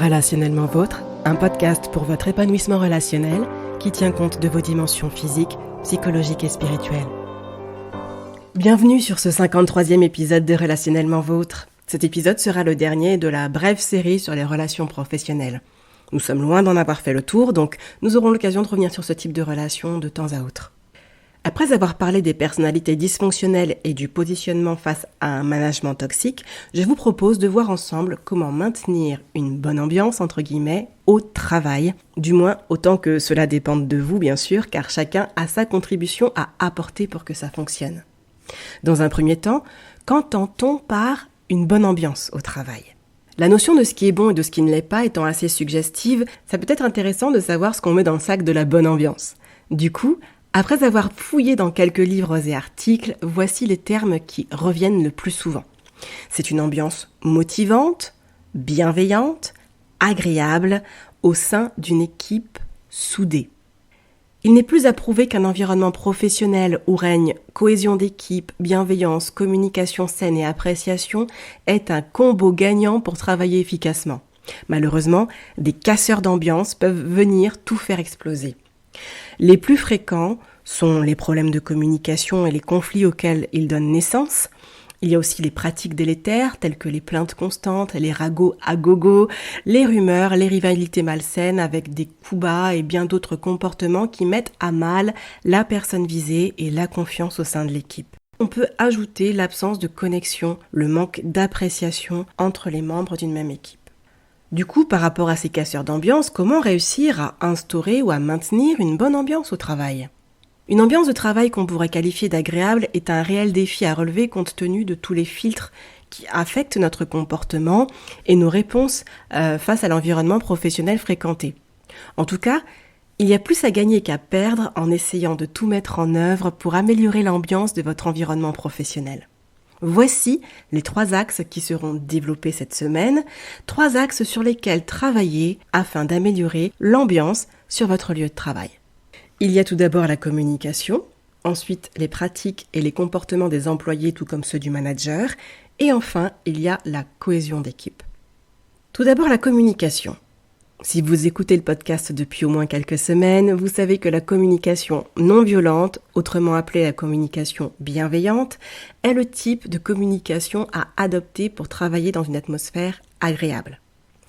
Relationnellement Vôtre, un podcast pour votre épanouissement relationnel qui tient compte de vos dimensions physiques, psychologiques et spirituelles. Bienvenue sur ce 53e épisode de Relationnellement Vôtre. Cet épisode sera le dernier de la brève série sur les relations professionnelles. Nous sommes loin d'en avoir fait le tour, donc nous aurons l'occasion de revenir sur ce type de relations de temps à autre. Après avoir parlé des personnalités dysfonctionnelles et du positionnement face à un management toxique, je vous propose de voir ensemble comment maintenir une bonne ambiance, entre guillemets, au travail. Du moins, autant que cela dépende de vous, bien sûr, car chacun a sa contribution à apporter pour que ça fonctionne. Dans un premier temps, qu'entend-on par une bonne ambiance au travail ? La notion de ce qui est bon et de ce qui ne l'est pas étant assez suggestive, ça peut être intéressant de savoir ce qu'on met dans le sac de la bonne ambiance. Du coup, après avoir fouillé dans quelques livres et articles, voici les termes qui reviennent le plus souvent. C'est une ambiance motivante, bienveillante, agréable, au sein d'une équipe soudée. Il n'est plus à prouver qu'un environnement professionnel où règne cohésion d'équipe, bienveillance, communication saine et appréciation est un combo gagnant pour travailler efficacement. Malheureusement, des casseurs d'ambiance peuvent venir tout faire exploser. Les plus fréquents sont les problèmes de communication et les conflits auxquels ils donnent naissance. Il y a aussi les pratiques délétères telles que les plaintes constantes, les ragots à gogo, les rumeurs, les rivalités malsaines avec des coups bas et bien d'autres comportements qui mettent à mal la personne visée et la confiance au sein de l'équipe. On peut ajouter l'absence de connexion, le manque d'appréciation entre les membres d'une même équipe. Du coup, par rapport à ces casseurs d'ambiance, comment réussir à instaurer ou à maintenir une bonne ambiance au travail ? Une ambiance de travail qu'on pourrait qualifier d'agréable est un réel défi à relever compte tenu de tous les filtres qui affectent notre comportement et nos réponses face à l'environnement professionnel fréquenté. En tout cas, il y a plus à gagner qu'à perdre en essayant de tout mettre en œuvre pour améliorer l'ambiance de votre environnement professionnel. Voici les 3 axes qui seront développés cette semaine, 3 axes sur lesquels travailler afin d'améliorer l'ambiance sur votre lieu de travail. Il y a tout d'abord la communication, ensuite les pratiques et les comportements des employés tout comme ceux du manager, et enfin il y a la cohésion d'équipe. Tout d'abord la communication. Si vous écoutez le podcast depuis au moins quelques semaines, vous savez que la communication non violente, autrement appelée la communication bienveillante, est le type de communication à adopter pour travailler dans une atmosphère agréable.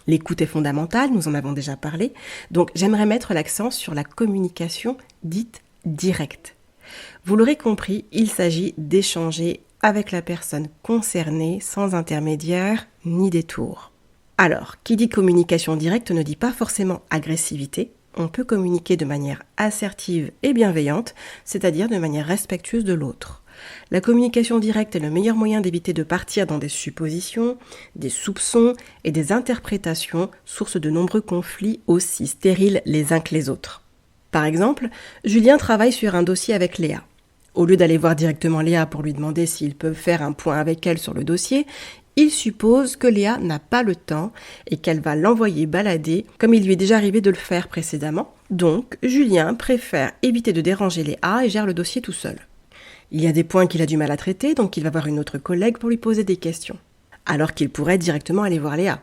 L'écoute est fondamentale, nous en avons déjà parlé, donc j'aimerais mettre l'accent sur la communication dite directe. Vous l'aurez compris, il s'agit d'échanger avec la personne concernée sans intermédiaire ni détour. Alors, qui dit communication directe ne dit pas forcément agressivité. On peut communiquer de manière assertive et bienveillante, c'est-à-dire de manière respectueuse de l'autre. La communication directe est le meilleur moyen d'éviter de partir dans des suppositions, des soupçons et des interprétations, source de nombreux conflits aussi stériles les uns que les autres. Par exemple, Julien travaille sur un dossier avec Léa. Au lieu d'aller voir directement Léa pour lui demander s'il peut faire un point avec elle sur le dossier, il suppose que Léa n'a pas le temps et qu'elle va l'envoyer balader comme il lui est déjà arrivé de le faire précédemment. Donc, Julien préfère éviter de déranger Léa et gère le dossier tout seul. Il y a des points qu'il a du mal à traiter, donc il va voir une autre collègue pour lui poser des questions, alors qu'il pourrait directement aller voir Léa.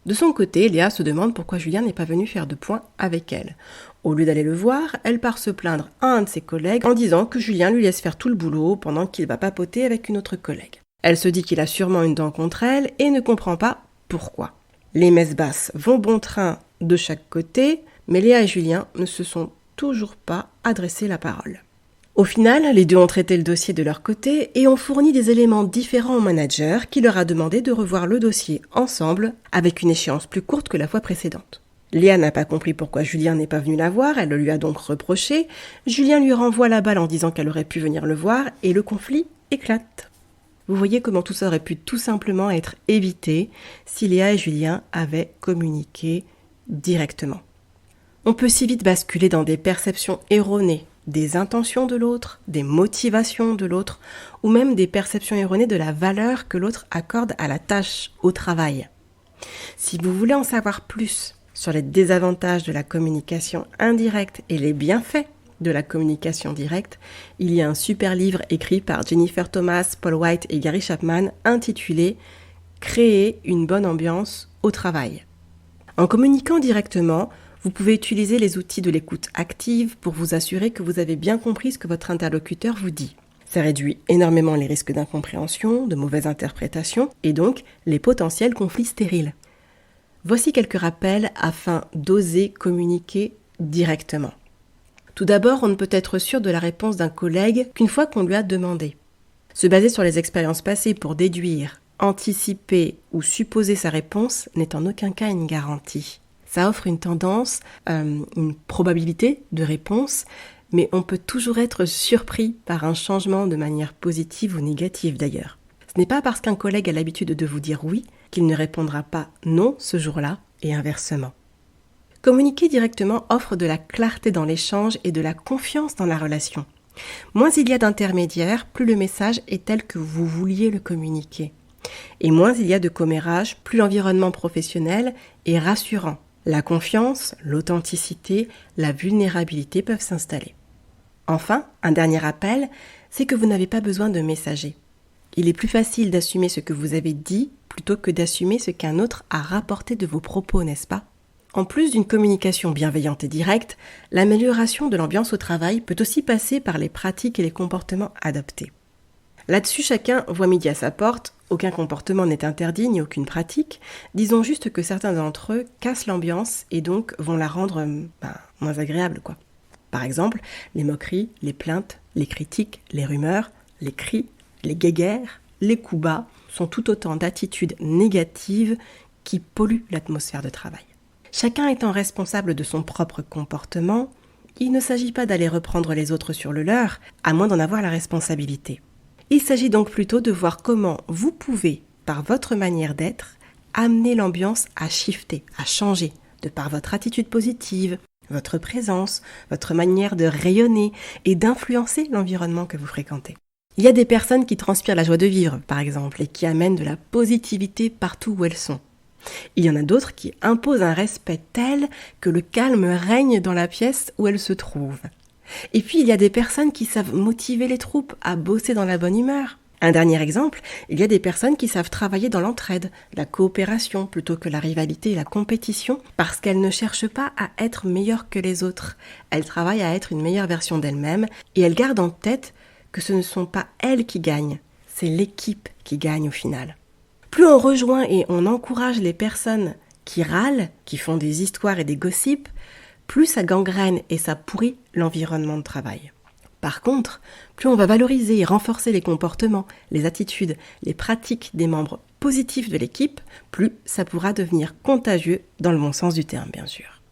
De son côté, Léa se demande pourquoi Julien n'est pas venu faire de point avec elle. Au lieu d'aller le voir, elle part se plaindre à un de ses collègues en disant que Julien lui laisse faire tout le boulot pendant qu'il va papoter avec une autre collègue. Elle se dit qu'il a sûrement une dent contre elle et ne comprend pas pourquoi. Les messes basses vont bon train de chaque côté, mais Léa et Julien ne se sont toujours pas adressé la parole. Au final, les deux ont traité le dossier de leur côté et ont fourni des éléments différents au manager qui leur a demandé de revoir le dossier ensemble avec une échéance plus courte que la fois précédente. Léa n'a pas compris pourquoi Julien n'est pas venu la voir, elle le lui a donc reproché. Julien lui renvoie la balle en disant qu'elle aurait pu venir le voir et le conflit éclate. Vous voyez comment tout ça aurait pu tout simplement être évité si Léa et Julien avaient communiqué directement. On peut si vite basculer dans des perceptions erronées des intentions de l'autre, des motivations de l'autre, ou même des perceptions erronées de la valeur que l'autre accorde à la tâche, au travail. Si vous voulez en savoir plus sur les désavantages de la communication indirecte et les bienfaits de la communication directe, il y a un super livre écrit par Jennifer Thomas, Paul White et Gary Chapman intitulé « Créer une bonne ambiance au travail ». En communiquant directement, vous pouvez utiliser les outils de l'écoute active pour vous assurer que vous avez bien compris ce que votre interlocuteur vous dit. Ça réduit énormément les risques d'incompréhension, de mauvaise interprétation et donc les potentiels conflits stériles. Voici quelques rappels afin d'oser communiquer directement. Tout d'abord, on ne peut être sûr de la réponse d'un collègue qu'une fois qu'on lui a demandé. Se baser sur les expériences passées pour déduire, anticiper ou supposer sa réponse n'est en aucun cas une garantie. Ça offre une tendance, une probabilité de réponse, mais on peut toujours être surpris par un changement de manière positive ou négative d'ailleurs. Ce n'est pas parce qu'un collègue a l'habitude de vous dire oui qu'il ne répondra pas non ce jour-là et inversement. Communiquer directement offre de la clarté dans l'échange et de la confiance dans la relation. Moins il y a d'intermédiaires, plus le message est tel que vous vouliez le communiquer. Et moins il y a de commérage, plus l'environnement professionnel est rassurant. La confiance, l'authenticité, la vulnérabilité peuvent s'installer. Enfin, un dernier rappel, c'est que vous n'avez pas besoin de messager. Il est plus facile d'assumer ce que vous avez dit plutôt que d'assumer ce qu'un autre a rapporté de vos propos, n'est-ce pas ? En plus d'une communication bienveillante et directe, l'amélioration de l'ambiance au travail peut aussi passer par les pratiques et les comportements adoptés. Là-dessus, chacun voit midi à sa porte, aucun comportement n'est interdit ni aucune pratique, disons juste que certains d'entre eux cassent l'ambiance et donc vont la rendre moins agréable, quoi. Par exemple, les moqueries, les plaintes, les critiques, les rumeurs, les cris, les guéguerres, les coups bas sont tout autant d'attitudes négatives qui polluent l'atmosphère de travail. Chacun étant responsable de son propre comportement, il ne s'agit pas d'aller reprendre les autres sur le leur, à moins d'en avoir la responsabilité. Il s'agit donc plutôt de voir comment vous pouvez, par votre manière d'être, amener l'ambiance à shifter, à changer, de par votre attitude positive, votre présence, votre manière de rayonner et d'influencer l'environnement que vous fréquentez. Il y a des personnes qui transpirent la joie de vivre, par exemple, et qui amènent de la positivité partout où elles sont. Il y en a d'autres qui imposent un respect tel que le calme règne dans la pièce où elles se trouvent. Et puis il y a des personnes qui savent motiver les troupes à bosser dans la bonne humeur. Un dernier exemple, il y a des personnes qui savent travailler dans l'entraide, la coopération plutôt que la rivalité et la compétition, parce qu'elles ne cherchent pas à être meilleures que les autres. Elles travaillent à être une meilleure version d'elles-mêmes et elles gardent en tête que ce ne sont pas elles qui gagnent, c'est l'équipe qui gagne au final. Plus on rejoint et on encourage les personnes qui râlent, qui font des histoires et des gossips, plus ça gangrène et ça pourrit l'environnement de travail. Par contre, plus on va valoriser et renforcer les comportements, les attitudes, les pratiques des membres positifs de l'équipe, plus ça pourra devenir contagieux dans le bon sens du terme, bien sûr.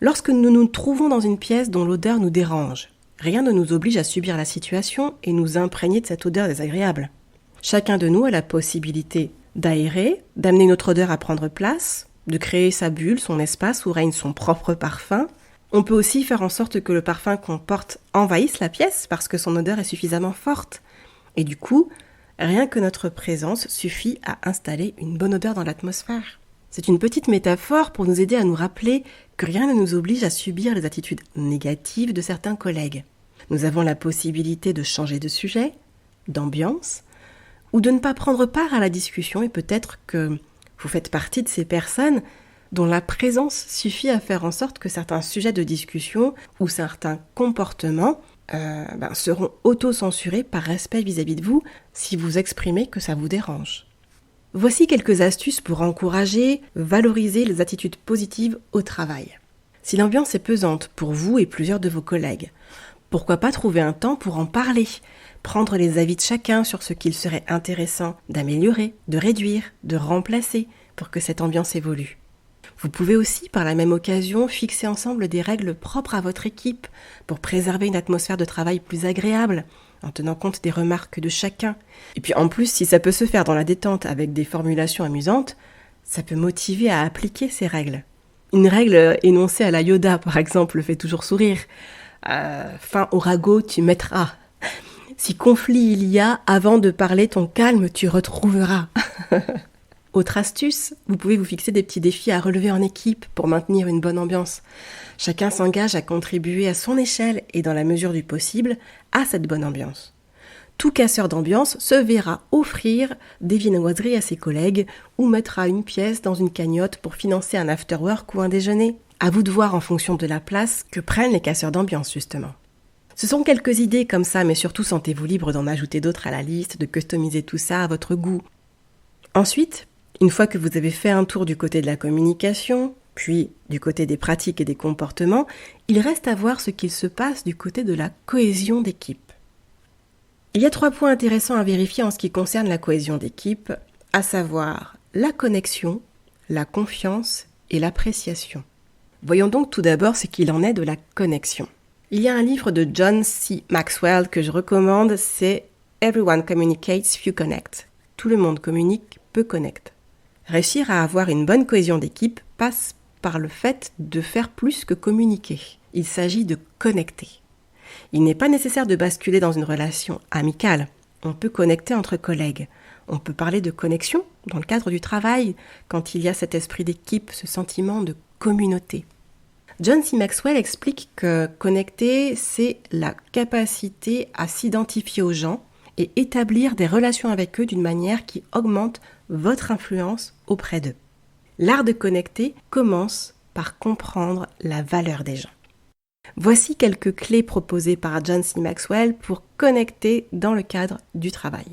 Lorsque nous nous trouvons dans une pièce dont l'odeur nous dérange, rien ne nous oblige à subir la situation et nous imprégner de cette odeur désagréable. Chacun de nous a la possibilité d'aérer, d'amener notre odeur à prendre place, de créer sa bulle, son espace où règne son propre parfum. On peut aussi faire en sorte que le parfum qu'on porte envahisse la pièce parce que son odeur est suffisamment forte. Et du coup, rien que notre présence suffit à installer une bonne odeur dans l'atmosphère. C'est une petite métaphore pour nous aider à nous rappeler que rien ne nous oblige à subir les attitudes négatives de certains collègues. Nous avons la possibilité de changer de sujet, d'ambiance, ou de ne pas prendre part à la discussion et peut-être que vous faites partie de ces personnes dont la présence suffit à faire en sorte que certains sujets de discussion ou certains comportements seront auto-censurés par respect vis-à-vis de vous si vous exprimez que ça vous dérange. Voici quelques astuces pour encourager, valoriser les attitudes positives au travail. Si l'ambiance est pesante pour vous et plusieurs de vos collègues, pourquoi pas trouver un temps pour en parler, prendre les avis de chacun sur ce qu'il serait intéressant d'améliorer, de réduire, de remplacer pour que cette ambiance évolue. Vous pouvez aussi, par la même occasion, fixer ensemble des règles propres à votre équipe pour préserver une atmosphère de travail plus agréable, en tenant compte des remarques de chacun. Et puis en plus, si ça peut se faire dans la détente avec des formulations amusantes, ça peut motiver à appliquer ces règles. Une règle énoncée à la Yoda, par exemple, fait toujours sourire. Fin au ragot, tu mettras. Si conflit il y a, avant de parler ton calme, tu retrouveras. Autre astuce, vous pouvez vous fixer des petits défis à relever en équipe pour maintenir une bonne ambiance. Chacun s'engage à contribuer à son échelle et dans la mesure du possible à cette bonne ambiance. Tout casseur d'ambiance se verra offrir des viennoiseries à ses collègues ou mettra une pièce dans une cagnotte pour financer un after-work ou un déjeuner. À vous de voir en fonction de la place que prennent les casseurs d'ambiance, justement. Ce sont quelques idées comme ça, mais surtout sentez-vous libre d'en ajouter d'autres à la liste, de customiser tout ça à votre goût. Ensuite, une fois que vous avez fait un tour du côté de la communication, puis du côté des pratiques et des comportements, il reste à voir ce qu'il se passe du côté de la cohésion d'équipe. Il y a 3 points intéressants à vérifier en ce qui concerne la cohésion d'équipe, à savoir la connexion, la confiance et l'appréciation. Voyons donc tout d'abord ce qu'il en est de la connexion. Il y a un livre de John C. Maxwell que je recommande, c'est « Everyone communicates, few connect ». Tout le monde communique, peu connecte. Réussir à avoir une bonne cohésion d'équipe passe par le fait de faire plus que communiquer. Il s'agit de connecter. Il n'est pas nécessaire de basculer dans une relation amicale. On peut connecter entre collègues. On peut parler de connexion dans le cadre du travail, quand il y a cet esprit d'équipe, ce sentiment de communauté. John C. Maxwell explique que connecter, c'est la capacité à s'identifier aux gens et établir des relations avec eux d'une manière qui augmente votre influence auprès d'eux. L'art de connecter commence par comprendre la valeur des gens. Voici quelques clés proposées par John C. Maxwell pour connecter dans le cadre du travail.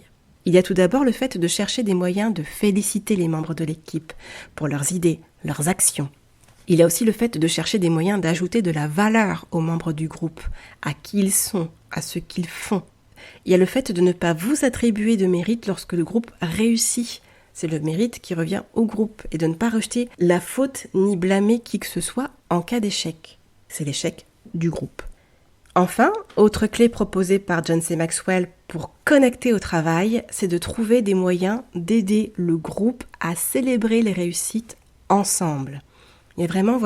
Il y a tout d'abord le fait de chercher des moyens de féliciter les membres de l'équipe pour leurs idées, leurs actions. Il y a aussi le fait de chercher des moyens d'ajouter de la valeur aux membres du groupe, à qui ils sont, à ce qu'ils font. Il y a le fait de ne pas vous attribuer de mérite lorsque le groupe réussit. C'est le mérite qui revient au groupe et de ne pas rejeter la faute ni blâmer qui que ce soit en cas d'échec. C'est l'échec du groupe. Enfin, autre clé proposée par John C. Maxwell pour connecter au travail, c'est de trouver des moyens d'aider le groupe à célébrer les réussites ensemble. Il y a vraiment,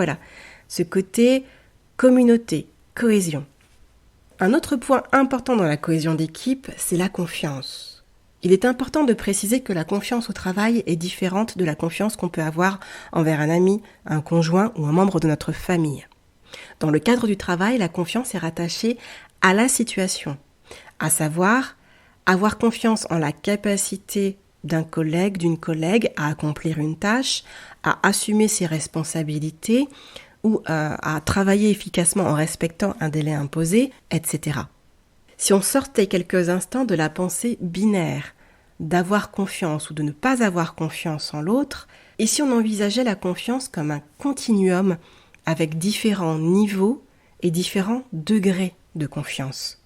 ce côté communauté, cohésion. Un autre point important dans la cohésion d'équipe, c'est la confiance. Il est important de préciser que la confiance au travail est différente de la confiance qu'on peut avoir envers un ami, un conjoint ou un membre de notre famille. Dans le cadre du travail, la confiance est rattachée à la situation, à savoir avoir confiance en la capacité d'un collègue, d'une collègue à accomplir une tâche, à assumer ses responsabilités ou à travailler efficacement en respectant un délai imposé, etc. Si on sortait quelques instants de la pensée binaire, d'avoir confiance ou de ne pas avoir confiance en l'autre, et si on envisageait la confiance comme un continuum avec différents niveaux et différents degrés de confiance.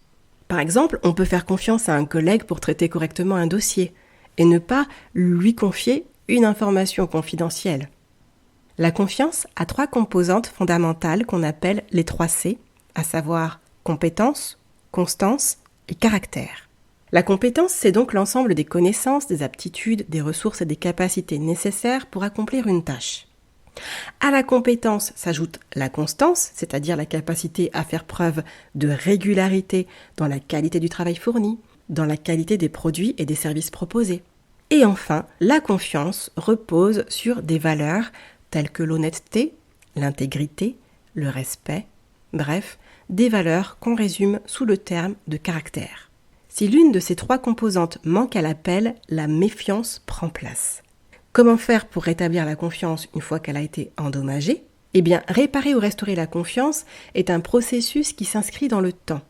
Par exemple, on peut faire confiance à un collègue pour traiter correctement un dossier et ne pas lui confier une information confidentielle. La confiance a 3 composantes fondamentales qu'on appelle les 3 C, à savoir compétence, constance et caractère. La compétence, c'est donc l'ensemble des connaissances, des aptitudes, des ressources et des capacités nécessaires pour accomplir une tâche. À la compétence s'ajoute la constance, c'est-à-dire la capacité à faire preuve de régularité dans la qualité du travail fourni, dans la qualité des produits et des services proposés. Et enfin, la confiance repose sur des valeurs telles que l'honnêteté, l'intégrité, le respect, bref, des valeurs qu'on résume sous le terme de caractère. Si l'une de ces 3 composantes manque à l'appel, la méfiance prend place. Comment faire pour rétablir la confiance une fois qu'elle a été endommagée ? Eh bien, réparer ou restaurer la confiance est un processus qui s'inscrit dans le temps.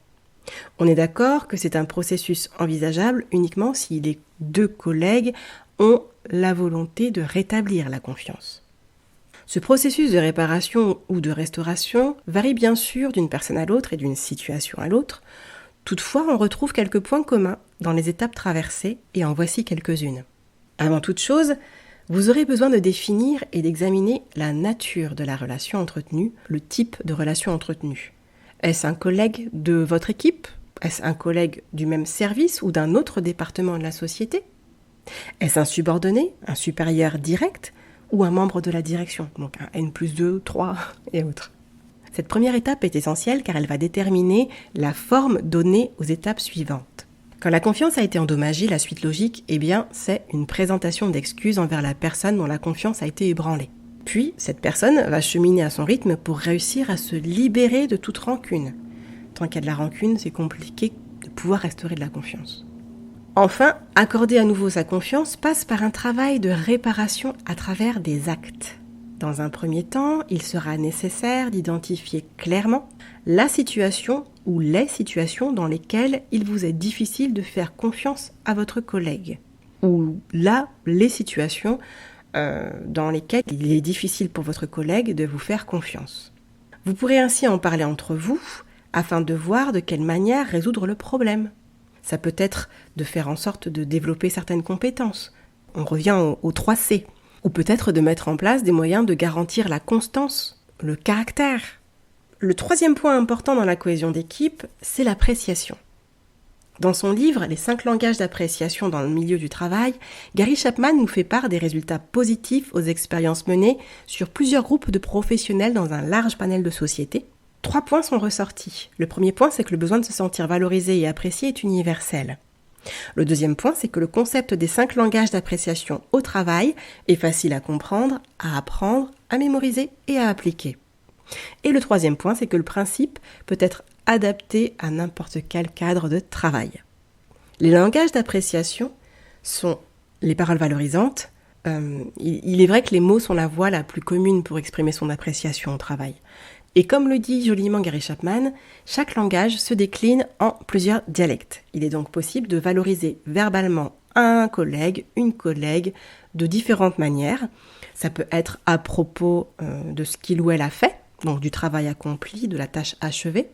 On est d'accord que c'est un processus envisageable uniquement si les 2 collègues ont la volonté de rétablir la confiance. Ce processus de réparation ou de restauration varie bien sûr d'une personne à l'autre et d'une situation à l'autre. Toutefois, on retrouve quelques points communs dans les étapes traversées et en voici quelques-unes. Avant toute chose, vous aurez besoin de définir et d'examiner la nature de la relation entretenue, le type de relation entretenue. Est-ce un collègue de votre équipe ? Est-ce un collègue du même service ou d'un autre département de la société ? Est-ce un subordonné, un supérieur direct ou un membre de la direction ? Donc un N+2, 3 et autres. Cette première étape est essentielle car elle va déterminer la forme donnée aux étapes suivantes. Quand la confiance a été endommagée, la suite logique, c'est une présentation d'excuses envers la personne dont la confiance a été ébranlée. Puis, cette personne va cheminer à son rythme pour réussir à se libérer de toute rancune. Tant qu'il y a de la rancune, c'est compliqué de pouvoir restaurer de la confiance. Enfin, accorder à nouveau sa confiance passe par un travail de réparation à travers des actes. Dans un premier temps, il sera nécessaire d'identifier clairement la situation ou les situations dans lesquelles il vous est difficile de faire confiance à votre collègue. Ou là, les situations dans lesquelles il est difficile pour votre collègue de vous faire confiance. Vous pourrez ainsi en parler entre vous afin de voir de quelle manière résoudre le problème. Ça peut être de faire en sorte de développer certaines compétences. On revient aux 3 C. Ou peut-être de mettre en place des moyens de garantir la constance, le caractère. Le 3e point important dans la cohésion d'équipe, c'est l'appréciation. Dans son livre « Les 5 langages d'appréciation dans le milieu du travail », Gary Chapman nous fait part des résultats positifs aux expériences menées sur plusieurs groupes de professionnels dans un large panel de sociétés. 3 points sont ressortis. Le premier point, c'est que le besoin de se sentir valorisé et apprécié est universel. Le 2e point, c'est que le concept des 5 langages d'appréciation au travail est facile à comprendre, à apprendre, à mémoriser et à appliquer. Et le 3e point, c'est que le principe peut être adapté à n'importe quel cadre de travail. Les langages d'appréciation sont les paroles valorisantes. Il est vrai que les mots sont la voie la plus commune pour exprimer son appréciation au travail. Et comme le dit joliment Gary Chapman, chaque langage se décline en plusieurs dialectes. Il est donc possible de valoriser verbalement un collègue, une collègue, de différentes manières. Ça peut être à propos de ce qu'il ou elle a fait, donc du travail accompli, de la tâche achevée.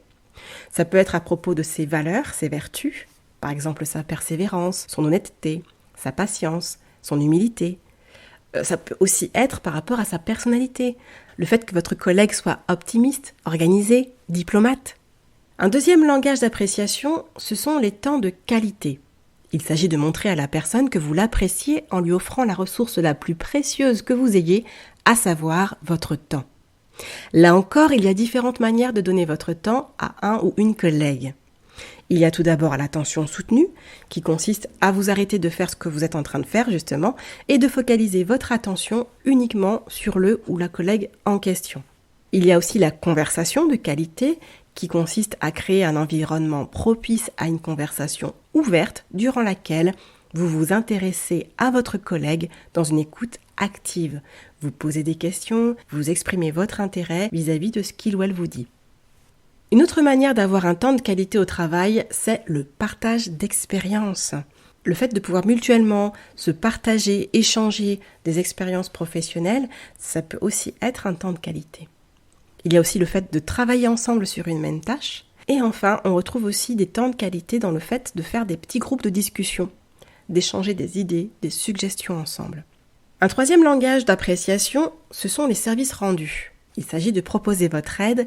Ça peut être à propos de ses valeurs, ses vertus, par exemple sa persévérance, son honnêteté, sa patience, son humilité. Ça peut aussi être par rapport à sa personnalité, le fait que votre collègue soit optimiste, organisé, diplomate. Un 2e langage d'appréciation, ce sont les temps de qualité. Il s'agit de montrer à la personne que vous l'appréciez en lui offrant la ressource la plus précieuse que vous ayez, à savoir votre temps. Là encore, il y a différentes manières de donner votre temps à un ou une collègue. Il y a tout d'abord l'attention soutenue, qui consiste à vous arrêter de faire ce que vous êtes en train de faire justement, et de focaliser votre attention uniquement sur le ou la collègue en question. Il y a aussi la conversation de qualité, qui consiste à créer un environnement propice à une conversation ouverte, durant laquelle vous vous intéressez à votre collègue dans une écoute active. Vous posez des questions, vous exprimez votre intérêt vis-à-vis de ce qu'il ou elle vous dit. Une autre manière d'avoir un temps de qualité au travail, c'est le partage d'expériences. Le fait de pouvoir mutuellement se partager, échanger des expériences professionnelles, ça peut aussi être un temps de qualité. Il y a aussi le fait de travailler ensemble sur une même tâche. Et enfin, on retrouve aussi des temps de qualité dans le fait de faire des petits groupes de discussion, d'échanger des idées, des suggestions ensemble. Un 3e langage d'appréciation, ce sont les services rendus. Il s'agit de proposer votre aide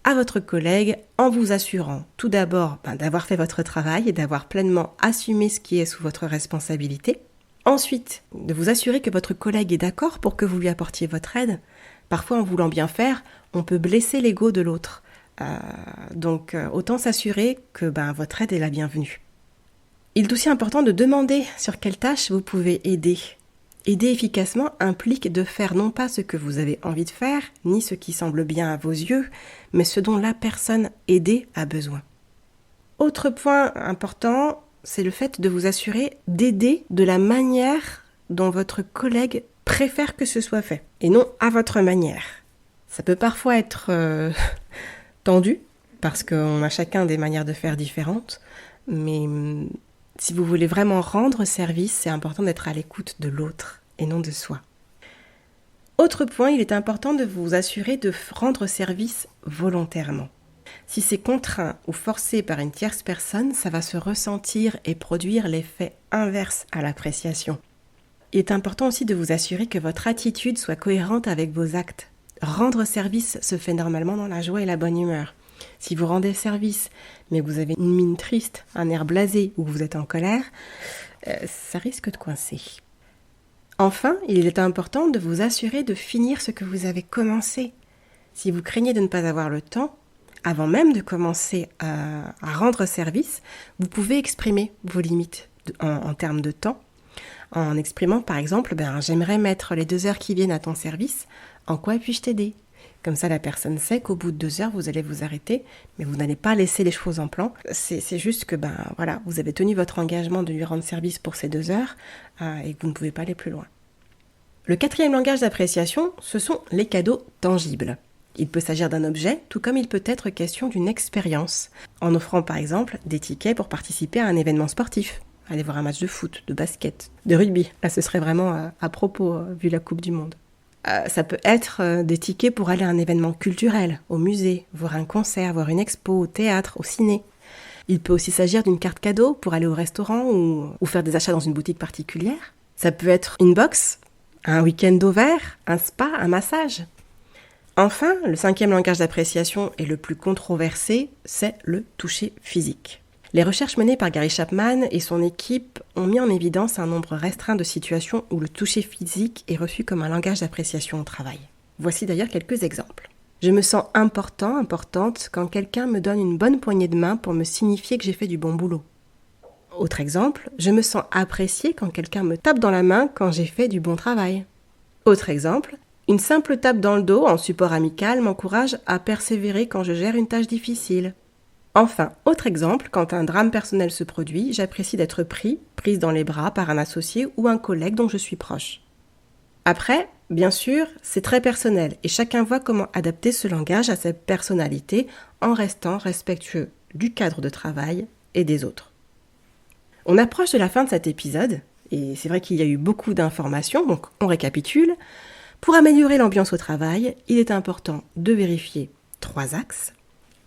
à votre collègue en vous assurant tout d'abord d'avoir fait votre travail et d'avoir pleinement assumé ce qui est sous votre responsabilité. Ensuite, de vous assurer que votre collègue est d'accord pour que vous lui apportiez votre aide. Parfois, en voulant bien faire, on peut blesser l'ego de l'autre. Donc, autant s'assurer que votre aide est la bienvenue. Il est aussi important de demander sur quelle tâche vous pouvez aider. Aider efficacement implique de faire non pas ce que vous avez envie de faire, ni ce qui semble bien à vos yeux, mais ce dont la personne aidée a besoin. Autre point important, c'est le fait de vous assurer d'aider de la manière dont votre collègue préfère que ce soit fait, et non à votre manière. Ça peut parfois être tendu, parce qu'on a chacun des manières de faire différentes, mais si vous voulez vraiment rendre service, c'est important d'être à l'écoute de l'autre et non de soi. Autre point, il est important de vous assurer de rendre service volontairement. Si c'est contraint ou forcé par une tierce personne, ça va se ressentir et produire l'effet inverse à l'appréciation. Il est important aussi de vous assurer que votre attitude soit cohérente avec vos actes. Rendre service se fait normalement dans la joie et la bonne humeur. Si vous rendez service, mais vous avez une mine triste, un air blasé ou que vous êtes en colère, ça risque de coincer. Enfin, il est important de vous assurer de finir ce que vous avez commencé. Si vous craignez de ne pas avoir le temps, avant même de commencer à rendre service, vous pouvez exprimer vos limites en termes de temps, en exprimant par exemple « j'aimerais mettre les 2 heures qui viennent à ton service, en quoi puis-je t'aider ?» Comme ça, la personne sait qu'au bout de 2 heures, vous allez vous arrêter, mais vous n'allez pas laisser les choses en plan. C'est juste que, vous avez tenu votre engagement de lui rendre service pour ces 2 heures et que vous ne pouvez pas aller plus loin. Le 4e langage d'appréciation, ce sont les cadeaux tangibles. Il peut s'agir d'un objet, tout comme il peut être question d'une expérience, en offrant par exemple des tickets pour participer à un événement sportif. Aller voir un match de foot, de basket, de rugby. Là, ce serait vraiment à propos, vu la Coupe du Monde. Ça peut être des tickets pour aller à un événement culturel, au musée, voir un concert, voir une expo, au théâtre, au ciné. Il peut aussi s'agir d'une carte cadeau pour aller au restaurant ou faire des achats dans une boutique particulière. Ça peut être une box, un week-end au vert, un spa, un massage. Enfin, le 5e langage d'appréciation et le plus controversé, c'est le toucher physique. Les recherches menées par Gary Chapman et son équipe ont mis en évidence un nombre restreint de situations où le toucher physique est reçu comme un langage d'appréciation au travail. Voici d'ailleurs quelques exemples. Je me sens importante quand quelqu'un me donne une bonne poignée de main pour me signifier que j'ai fait du bon boulot. Autre exemple, je me sens appréciée quand quelqu'un me tape dans la main quand j'ai fait du bon travail. Autre exemple, une simple tape dans le dos en support amical m'encourage à persévérer quand je gère une tâche difficile. Enfin, autre exemple, quand un drame personnel se produit, j'apprécie d'être prise dans les bras par un associé ou un collègue dont je suis proche. Après, bien sûr, c'est très personnel et chacun voit comment adapter ce langage à sa personnalité en restant respectueux du cadre de travail et des autres. On approche de la fin de cet épisode et c'est vrai qu'il y a eu beaucoup d'informations, donc on récapitule. Pour améliorer l'ambiance au travail, il est important de vérifier 3 axes,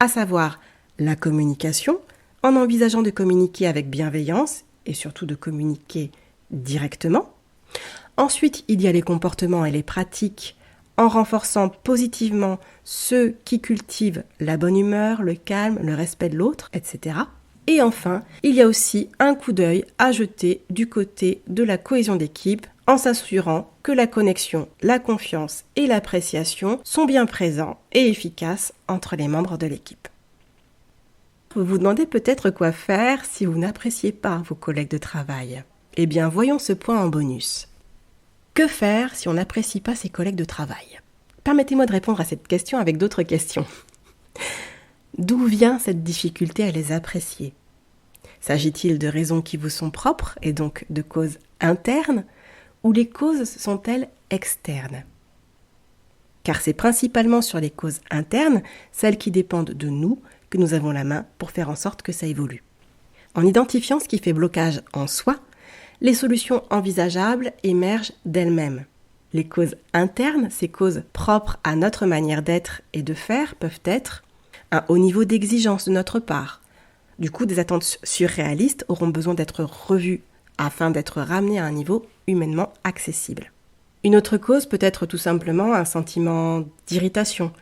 à savoir la communication, en envisageant de communiquer avec bienveillance et surtout de communiquer directement. Ensuite, il y a les comportements et les pratiques en renforçant positivement ceux qui cultivent la bonne humeur, le calme, le respect de l'autre, etc. Et enfin, il y a aussi un coup d'œil à jeter du côté de la cohésion d'équipe en s'assurant que la connexion, la confiance et l'appréciation sont bien présents et efficaces entre les membres de l'équipe. Vous vous demandez peut-être quoi faire si vous n'appréciez pas vos collègues de travail. Eh bien, voyons ce point en bonus. Que faire si on n'apprécie pas ses collègues de travail ? Permettez-moi de répondre à cette question avec d'autres questions. D'où vient cette difficulté à les apprécier ? S'agit-il de raisons qui vous sont propres et donc de causes internes, ou les causes sont-elles externes ? Car c'est principalement sur les causes internes, celles qui dépendent de nous, que nous avons la main pour faire en sorte que ça évolue. En identifiant ce qui fait blocage en soi, les solutions envisageables émergent d'elles-mêmes. Les causes internes, ces causes propres à notre manière d'être et de faire, peuvent être un haut niveau d'exigence de notre part. Du coup, des attentes surréalistes auront besoin d'être revues afin d'être ramenées à un niveau humainement accessible. Une autre cause peut être tout simplement un sentiment d'irritation.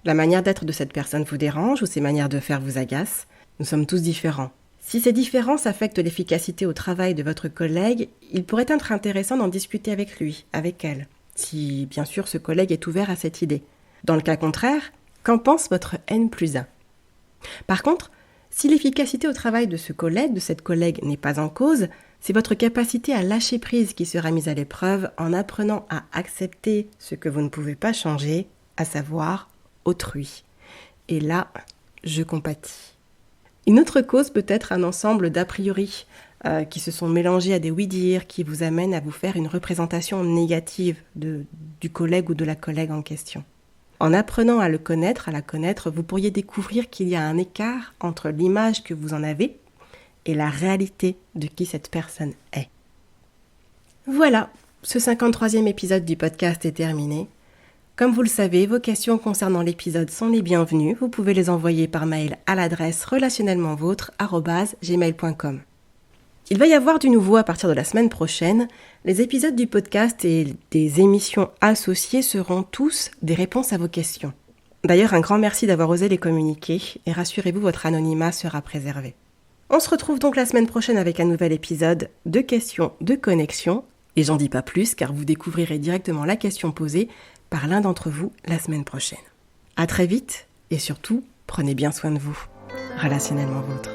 La manière d'être de cette personne vous dérange ou ses manières de faire vous agacent. Nous sommes tous différents. Si ces différences affectent l'efficacité au travail de votre collègue, il pourrait être intéressant d'en discuter avec lui, avec elle, si bien sûr ce collègue est ouvert à cette idée. Dans le cas contraire, qu'en pense votre N+1 ? Par contre, si l'efficacité au travail de ce collègue, de cette collègue n'est pas en cause, c'est votre capacité à lâcher prise qui sera mise à l'épreuve en apprenant à accepter ce que vous ne pouvez pas changer, à savoir autrui. Et là, je compatis. Une autre cause peut être un ensemble d'a priori qui se sont mélangés à des oui-dire qui vous amènent à vous faire une représentation négative du collègue ou de la collègue en question. En apprenant à le connaître, à la connaître, vous pourriez découvrir qu'il y a un écart entre l'image que vous en avez et la réalité de qui cette personne est. Voilà, ce 53e épisode du podcast est terminé. Comme vous le savez, vos questions concernant l'épisode sont les bienvenues. Vous pouvez les envoyer par mail à l'adresse relationnellementvôtre@gmail.com. Il va y avoir du nouveau à partir de la semaine prochaine. Les épisodes du podcast et des émissions associées seront tous des réponses à vos questions. D'ailleurs, un grand merci d'avoir osé les communiquer et rassurez-vous, votre anonymat sera préservé. On se retrouve donc la semaine prochaine avec un nouvel épisode de questions de connexion. Et j'en dis pas plus car vous découvrirez directement la question posée par l'un d'entre vous la semaine prochaine. À très vite et surtout, prenez bien soin de vous. Relationnellement vôtre.